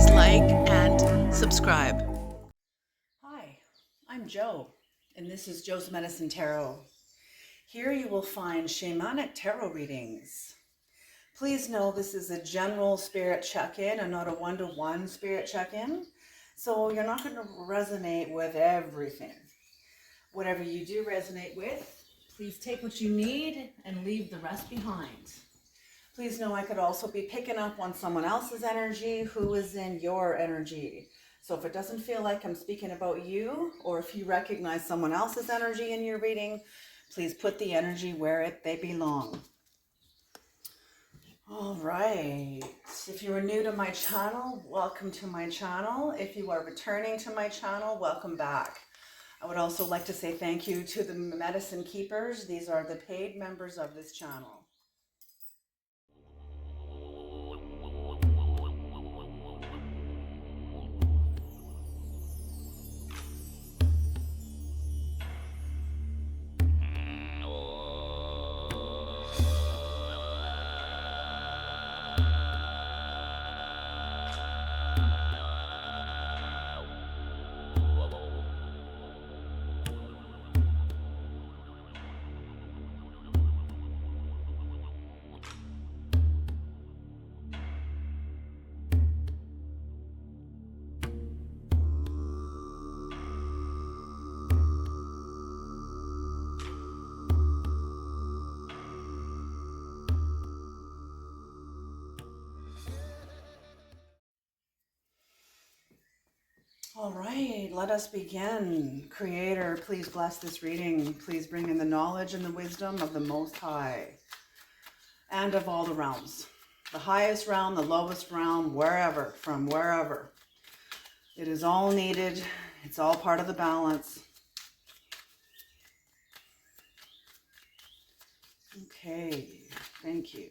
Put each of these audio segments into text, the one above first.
please like and subscribe. Hi, I'm Joe, and this is Joe's Medicine Tarot. Here you will find shamanic tarot readings. Please know this is a general spirit check-in and not a one-to-one spirit check-in, so you're not going to resonate with everything. Whatever you do resonate with, please take what you need and leave the rest behind. Please know I could also be picking up on someone else's energy who is in your energy. So if it doesn't feel like I'm speaking about you, or if you recognize someone else's energy in your reading, please put the energy where they belong. All right. If you are new to my channel, welcome to my channel. If you are returning to my channel, welcome back. I would also like to say thank you to the Medicine Keepers. These are the paid members of this channel. All right, let us begin. Creator, please bless this reading. Please bring in the knowledge and the wisdom of the Most High and of all the realms. The highest realm, the lowest realm, wherever, from wherever. It is all needed. It's all part of the balance. Okay, thank you.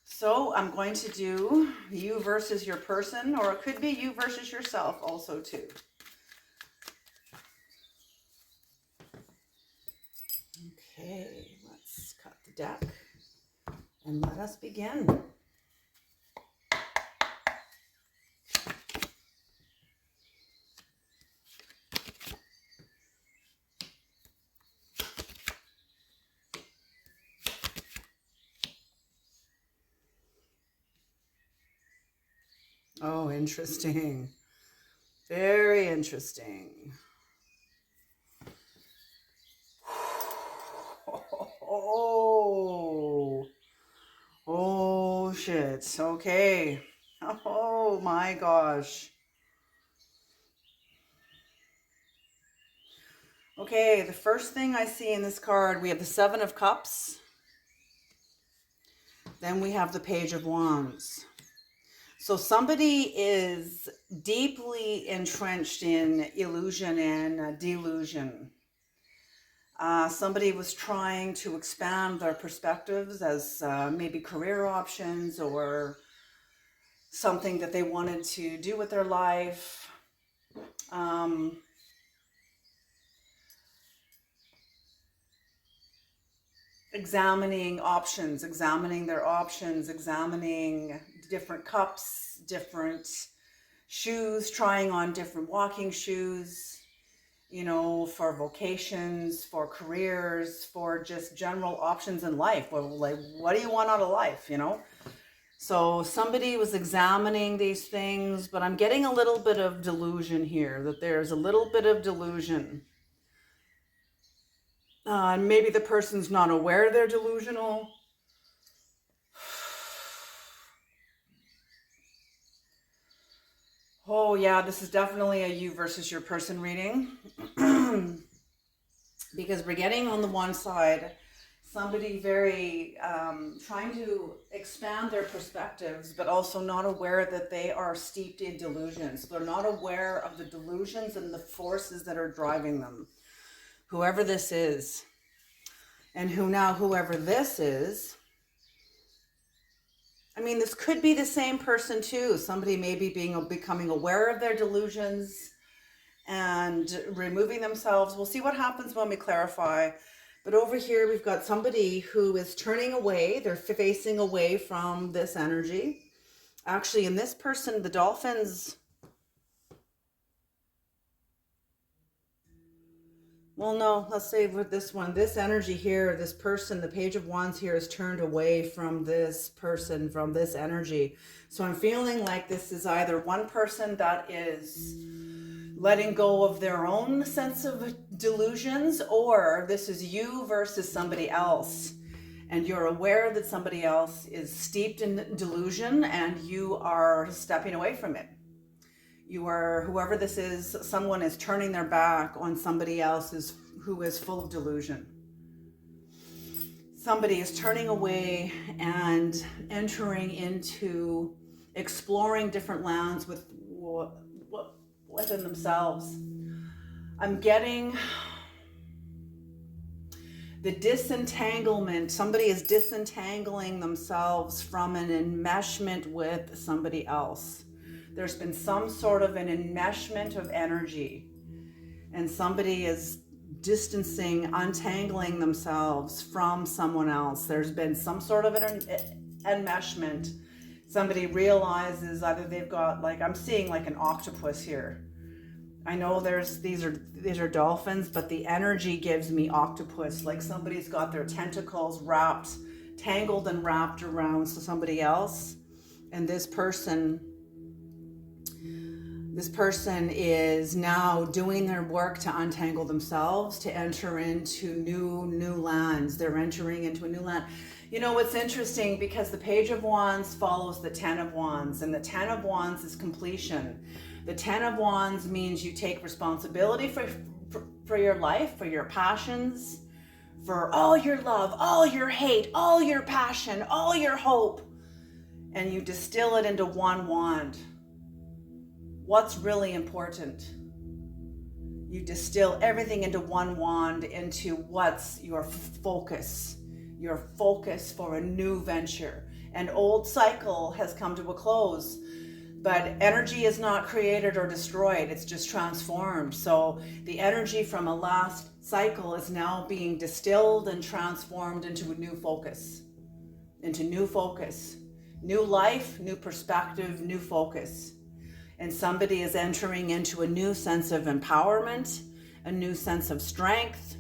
So I'm going to do you versus your person, or it could be you versus yourself also too. Okay, let's cut the deck and let us begin. Oh, interesting. Very interesting. Oh, shit. Okay. Oh my gosh. Okay, the first thing I see in this card, we have the Seven of Cups. Then we have the Page of Wands. So somebody is deeply entrenched in illusion and delusion. Somebody was trying to expand their perspectives as maybe career options or something that they wanted to do with their life. Examining options, examining their options, examining different cups, different shoes, trying on different walking shoes, you know, for vocations, for careers, for just general options in life. Well, like, what do you want out of life, you know? So somebody was examining these things, but I'm getting a little bit of delusion here, that there's a little bit of delusion. Maybe the person's not aware they're delusional. Oh yeah, this is definitely a you versus your person reading. Because we're getting on the one side, somebody very trying to expand their perspectives, but also not aware that they are steeped in delusions. They're not aware of the delusions and the forces that are driving them. Whoever this is, and whoever this is, I mean, this could be the same person too. Somebody maybe becoming aware of their delusions and removing themselves. We'll see what happens when we clarify. But over here, we've got somebody who is turning away. They're facing away from this energy. Actually, in this person, the dolphins, well, no, let's say with this one, this energy here, this person, the Page of Wands here is turned away from this person, from this energy. So I'm feeling like this is either one person that is letting go of their own sense of delusions, or this is you versus somebody else. And you're aware that somebody else is steeped in delusion and you are stepping away from it. You are, whoever this is, someone is turning their back on somebody else who is full of delusion. Somebody is turning away and entering into exploring different lands within themselves. I'm getting the disentanglement. Somebody is disentangling themselves from an enmeshment with somebody else. There's been some sort of an enmeshment of energy, and somebody is distancing, untangling themselves from someone else. There's been some sort of an enmeshment. Somebody realizes either they've got, like, I'm seeing like an octopus here. I know these are dolphins, but the energy gives me octopus, like somebody's got their tentacles tangled and wrapped around somebody else, and this person is now doing their work to untangle themselves, to enter into new lands. They're entering into a new land. You know what's interesting, because the Page of Wands follows the Ten of Wands, and the Ten of Wands is completion. The Ten of Wands means you take responsibility for your life, for your passions, for all your love, all your hate, all your passion, all your hope, and you distill it into one wand. What's really important? You distill everything into one wand, into what's your focus for a new venture. An old cycle has come to a close, but energy is not created or destroyed, it's just transformed. So the energy from a last cycle is now being distilled and transformed into a new focus, new life, new perspective, new focus. And somebody is entering into a new sense of empowerment, a new sense of strength,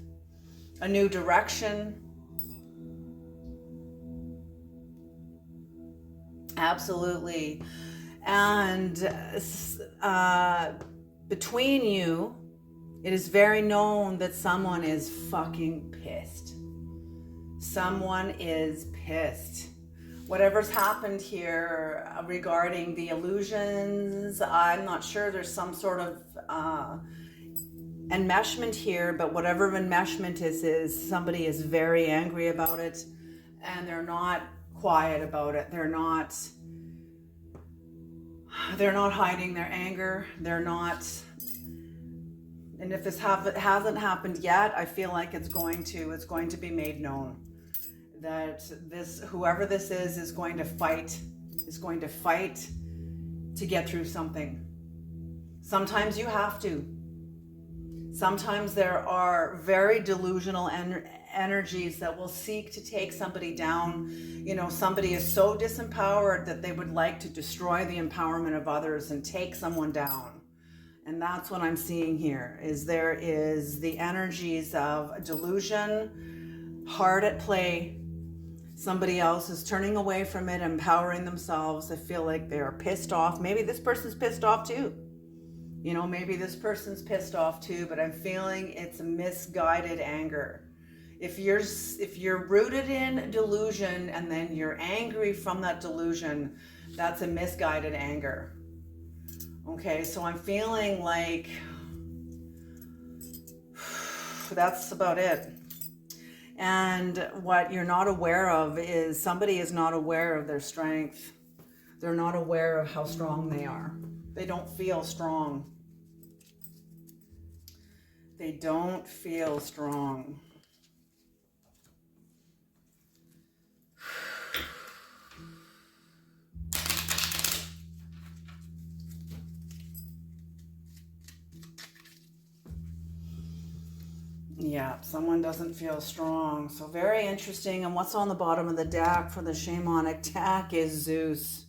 a new direction. Absolutely. And between you, it is very known that someone is fucking pissed. Someone is pissed. Whatever's happened here regarding the illusions, I'm not sure, there's some sort of enmeshment here, but whatever enmeshment is somebody is very angry about it, and they're not quiet about it. They're not hiding their anger. And if this hasn't happened yet, I feel like it's going to be made known that whoever this is going to fight to get through something. Sometimes you have to. Sometimes there are very delusional energies that will seek to take somebody down. You know, somebody is so disempowered that they would like to destroy the empowerment of others and take someone down. And that's what I'm seeing here, is there is the energies of delusion, hard at play. Somebody else is turning away from it, empowering themselves. I feel like they're pissed off. Maybe this person's pissed off too. You know, maybe this person's pissed off too, but I'm feeling it's a misguided anger. If you're rooted in delusion and then you're angry from that delusion, that's a misguided anger. Okay, so I'm feeling like that's about it. And what you're not aware of is somebody is not aware of their strength. They're not aware of how strong they are. They don't feel strong. They don't feel strong. Yeah, someone doesn't feel strong. So very interesting. And what's on the bottom of the deck for the shamanic deck is Zeus.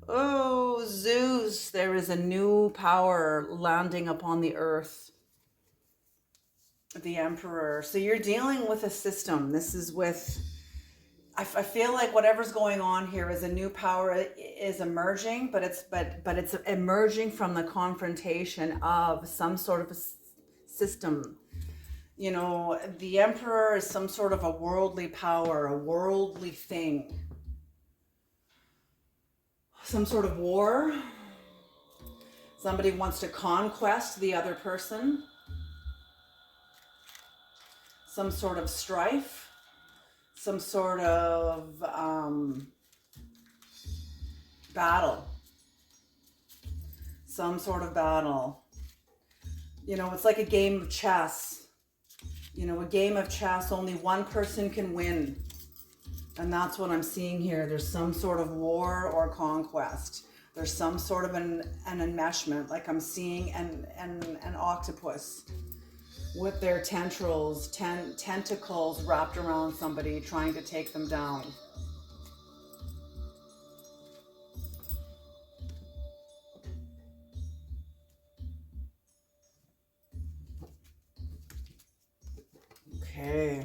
Oh, Zeus, there is a new power landing upon the earth. The Emperor. So you're dealing with a system. This is with, I feel like whatever's going on here is a new power is emerging, but it's emerging from the confrontation of some sort of a system. You know, the Emperor is some sort of a worldly power, a worldly thing. Some sort of war. Somebody wants to conquest the other person. Some sort of strife. Some sort of battle. Some sort of battle. You know, it's like a game of chess. You know, a game of chess, only one person can win. And that's what I'm seeing here. There's some sort of war or conquest. There's some sort of an enmeshment, like I'm seeing an octopus with their tentacles wrapped around somebody, trying to take them down. Okay.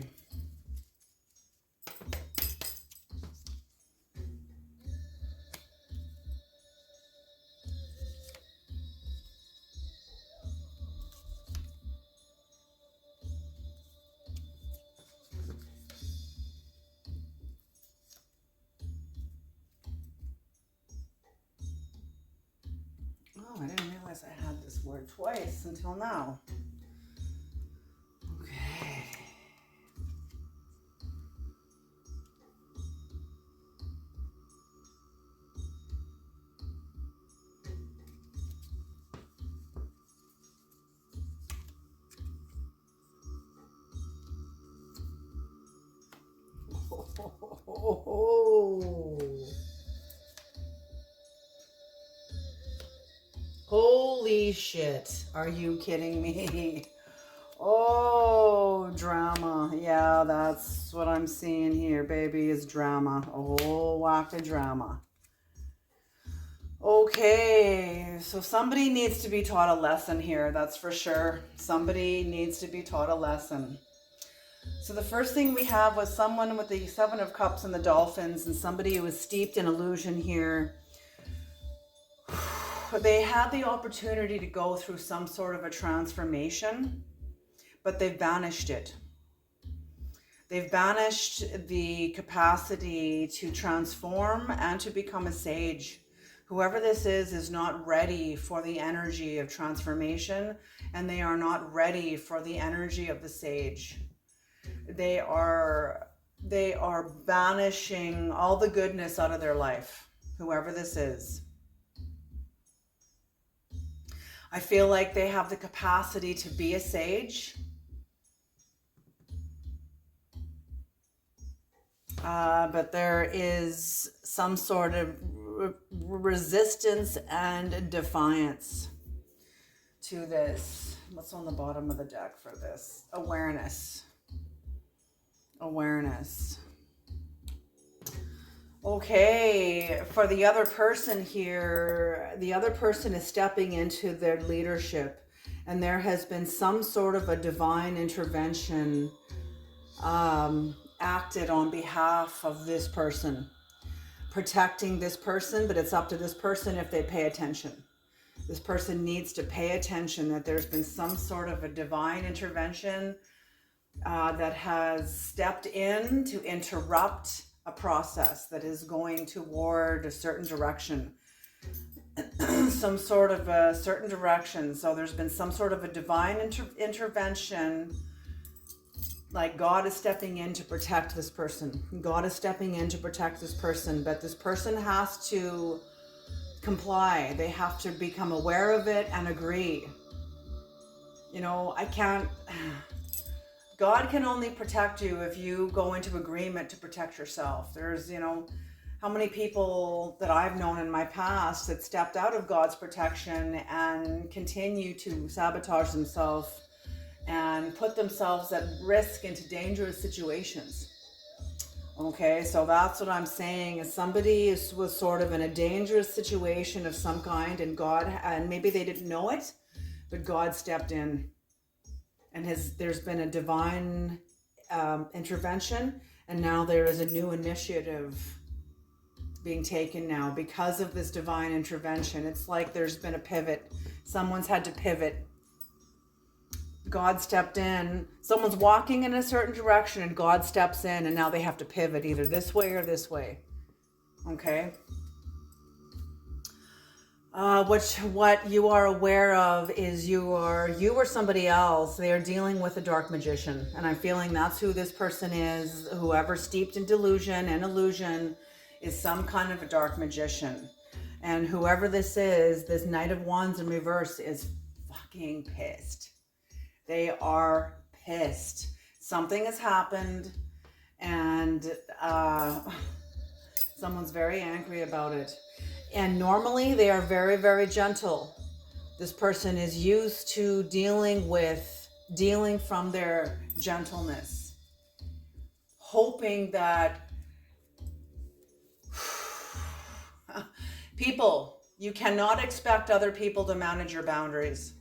Oh, I didn't realize I had this word twice until now. Okay. Oh. Holy shit. Are you kidding me? Oh, drama. Yeah, that's what I'm seeing here, baby, is drama. A whole whack of drama. Okay, so somebody needs to be taught a lesson here, that's for sure. Somebody needs to be taught a lesson. So the first thing we have was someone with the Seven of Cups and the Dolphins, and somebody who was steeped in illusion here. They had the opportunity to go through some sort of a transformation, but they've banished it. They've banished the capacity to transform and to become a sage. Whoever this is not ready for the energy of transformation, and they are not ready for the energy of the sage. They are banishing all the goodness out of their life, whoever this is. I feel like they have the capacity to be a sage. But there is some sort of resistance and defiance to this. What's on the bottom of the deck for this? Awareness. Awareness. Okay, for the other person here, the other person is stepping into their leadership, and there has been some sort of a divine intervention acted on behalf of this person, protecting this person, but it's up to this person if they pay attention. This person needs to pay attention that there's been some sort of a divine intervention that has stepped in to interrupt a process that is going toward a certain direction. Some sort of a certain direction. So there's been some sort of a divine intervention, like God is stepping in to protect this person. God is stepping in to protect this person, but this person has to comply. They have to become aware of it and agree. You know, God can only protect you if you go into agreement to protect yourself. There's, you know, how many people that I've known in my past that stepped out of God's protection and continue to sabotage themselves and put themselves at risk into dangerous situations. Okay, so that's what I'm saying, is somebody was sort of in a dangerous situation of some kind, and maybe they didn't know it, but God stepped in, and there's been a divine intervention, and now there is a new initiative being taken now because of this divine intervention. It's like there's been a pivot. Someone's had to pivot. God stepped in. Someone's walking in a certain direction and God steps in, and now they have to pivot either this way or this way. Okay? What you are aware of is you or somebody else, they are dealing with a dark magician. And I'm feeling that's who this person is. Whoever steeped in delusion and illusion is some kind of a dark magician. And whoever this is, this Knight of Wands in reverse, is fucking pissed. They are pissed. Something has happened, and someone's very angry about it. And normally they are very, very gentle. This person is used to dealing from their gentleness, hoping that people, you cannot expect other people to manage your boundaries.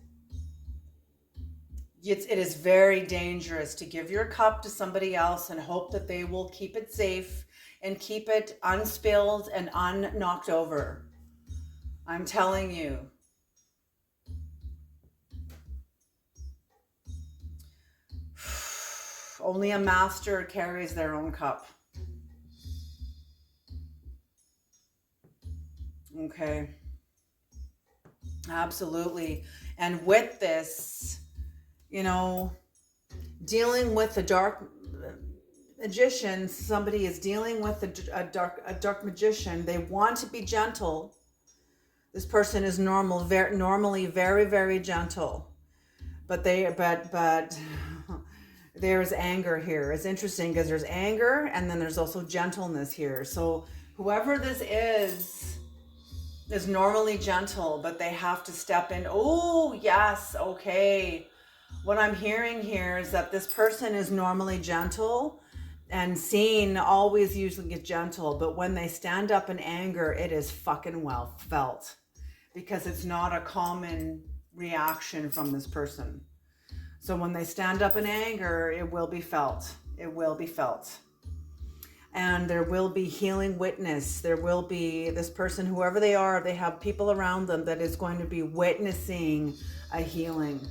It is very dangerous to give your cup to somebody else and hope that they will keep it safe and keep it unspilled and unknocked over. I'm telling you. Only a master carries their own cup. Okay. Absolutely. And with this, dealing with the dark magician, somebody is dealing with a dark magician. They want to be gentle. This person is normally very, very gentle, but there's anger here. It's interesting because there's anger and then there's also gentleness here. So whoever this is normally gentle, but they have to step in. Oh, yes. Okay. What I'm hearing here is that this person is normally gentle and seen always usually get gentle, but when they stand up in anger, it is fucking well felt, because it's not a common reaction from this person. So when they stand up in anger, it will be felt. It will be felt. And there will be healing witness. There will be this person, whoever they are, they have people around them that is going to be witnessing a healing,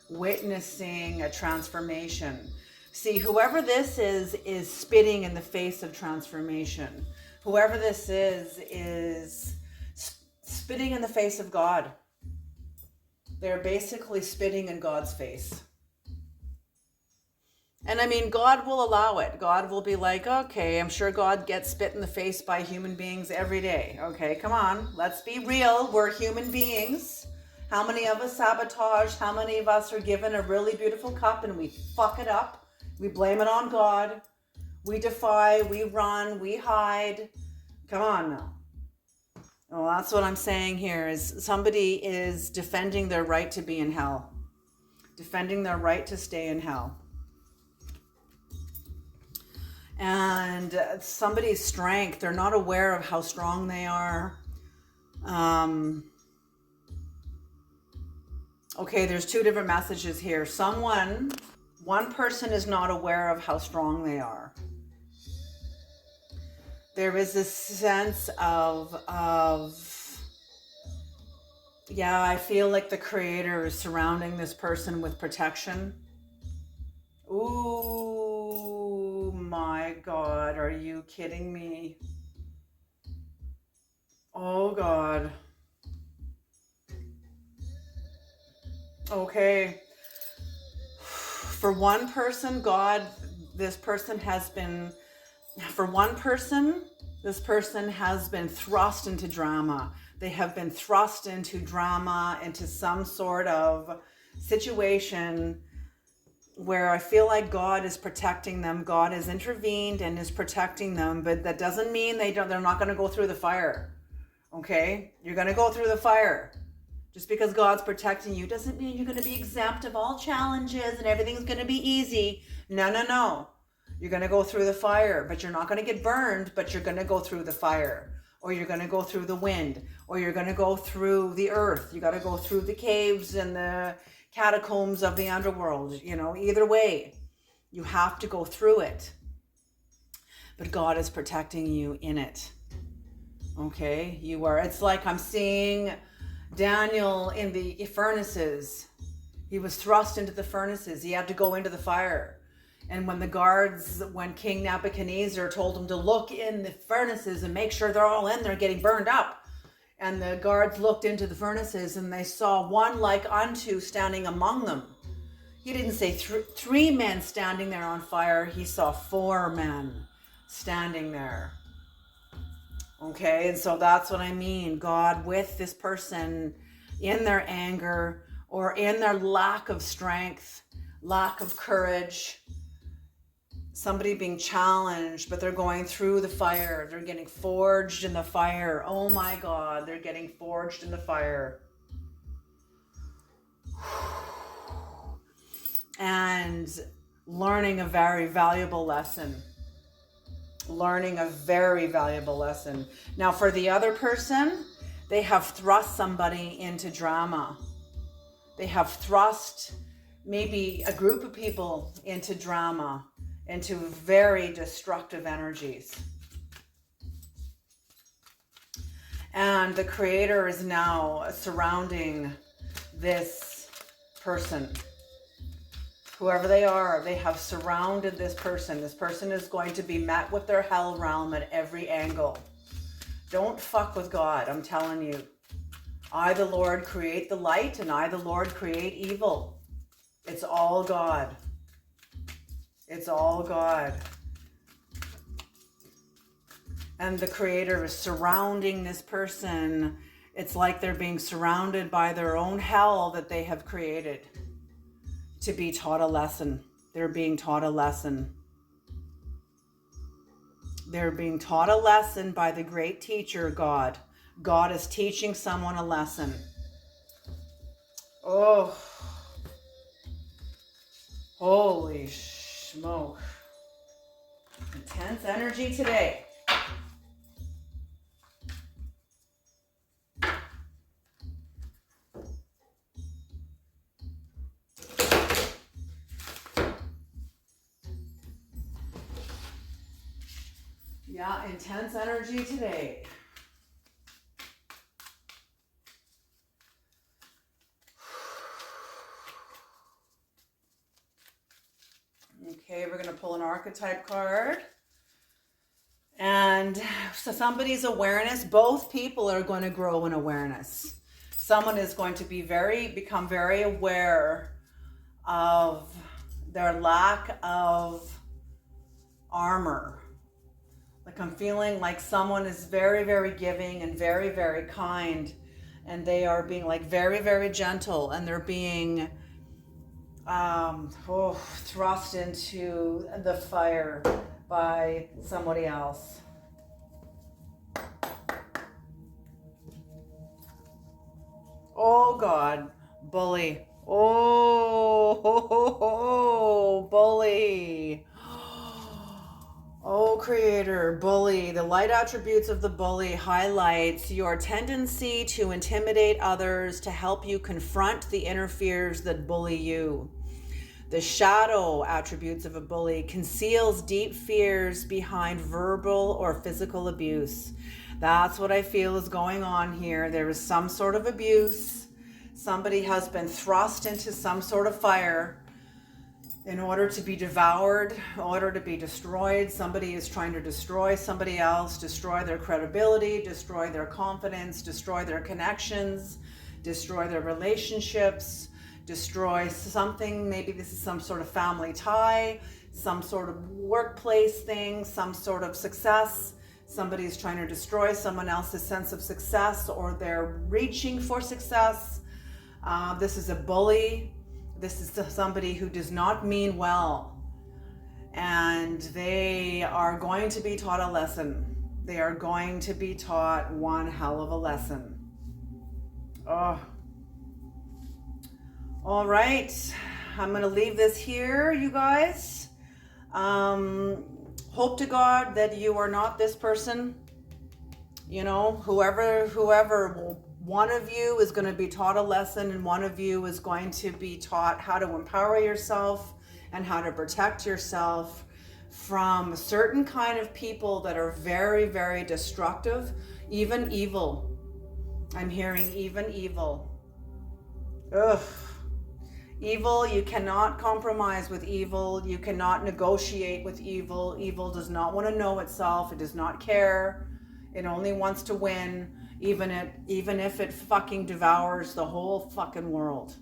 witnessing a transformation. See, whoever this is spitting in the face of transformation. Whoever this is spitting in the face of God. They're basically spitting in God's face. And I mean, God will allow it. God will be like, okay, I'm sure God gets spit in the face by human beings every day. Okay, come on, let's be real. We're human beings. How many of us sabotage? How many of us are given a really beautiful cup and we fuck it up? We blame it on God. We defy, we run, we hide. Come on now. Well, that's what I'm saying here, is somebody is defending their right to be in hell. Defending their right to stay in hell. And somebody's strength, they're not aware of how strong they are. Okay, there's two different messages here. One person is not aware of how strong they are. There is this sense of yeah, I feel like the Creator is surrounding this person with protection. Ooh, my God, are you kidding me? Oh, God. Okay. For one person, this person has been thrust into drama. They have been thrust into drama, into some sort of situation where I feel like God is protecting them. God has intervened and is protecting them, but that doesn't mean they're not going to go through the fire. Okay? You're going to go through the fire. Just because God's protecting you doesn't mean you're going to be exempt of all challenges and everything's going to be easy. No, no, no. You're going to go through the fire, but you're not going to get burned, but you're going to go through the fire. Or you're going to go through the wind. Or you're going to go through the earth. You got to go through the caves and the catacombs of the underworld. You know, either way, you have to go through it. But God is protecting you in it. Okay? You are, it's like I'm seeing Daniel in the furnaces. He was thrust into the furnaces. He had to go into the fire. And when King Nebuchadnezzar told him to look in the furnaces and make sure they're all in there getting burned up. And the guards looked into the furnaces and they saw one like unto standing among them. He didn't say three men standing there on fire. He saw 4 men standing there. Okay, and so that's what I mean. God with this person in their anger or in their lack of strength, lack of courage, somebody being challenged, but they're going through the fire. They're getting forged in the fire. Oh my God, they're getting forged in the fire. And learning a very valuable lesson. Learning a very valuable lesson. Now for the other person, they have thrust somebody into drama. They have thrust maybe a group of people into drama, into very destructive energies. And the Creator is now surrounding this person. Whoever they are, they have surrounded this person. This person is going to be met with their hell realm at every angle. Don't fuck with God, I'm telling you. I, the Lord, create the light, and I, the Lord, create evil. It's all God. It's all God. And the Creator is surrounding this person. It's like they're being surrounded by their own hell that they have created to be taught a lesson. They're being taught a lesson. They're being taught a lesson by the great teacher, God. God is teaching someone a lesson. Oh, holy smoke. Intense energy today. Yeah, intense energy today. Okay, we're going to pull an archetype card. And so somebody's awareness, both people are going to grow in awareness. Someone is going to become very aware of their lack of armor. Like I'm feeling like someone is very, very giving and very, very kind. And they are being like very, very gentle. And they're being thrust into the fire by somebody else. Oh God, bully. Oh, bully. Oh, Creator, bully. The light attributes of the bully highlights your tendency to intimidate others to help you confront the inner fears that bully you. The shadow attributes of a bully conceals deep fears behind verbal or physical abuse. That's what I feel is going on here. There is some sort of abuse. Somebody has been thrust into some sort of fire in order to be devoured, in order to be destroyed. Somebody is trying to destroy somebody else, destroy their credibility, destroy their confidence, destroy their connections, destroy their relationships, destroy something. Maybe this is some sort of family tie, some sort of workplace thing, some sort of success. Somebody is trying to destroy someone else's sense of success, or they're reaching for success. This is a bully. This is somebody who does not mean well. And they are going to be taught a lesson. They are going to be taught one hell of a lesson. Oh. All right. I'm going to leave this here, you guys. Hope to God that you are not this person. You know, whoever one of you is going to be taught a lesson, and one of you is going to be taught how to empower yourself and how to protect yourself from certain kind of people that are very, very destructive, even evil. I'm hearing even evil. Ugh. Evil, you cannot compromise with evil. You cannot negotiate with evil. Evil does not want to know itself. It does not care. It only wants to win, even if it fucking devours the whole fucking world.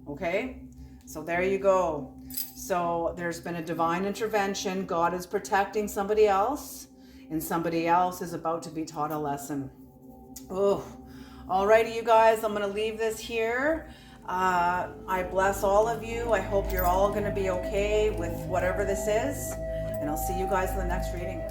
Okay? So there you go. So there's been a divine intervention. God is protecting somebody else, and somebody else is about to be taught a lesson. Oh, alrighty, you guys, I'm going to leave this here. I bless all of you. I hope you're all going to be okay with whatever this is. And I'll see you guys in the next reading.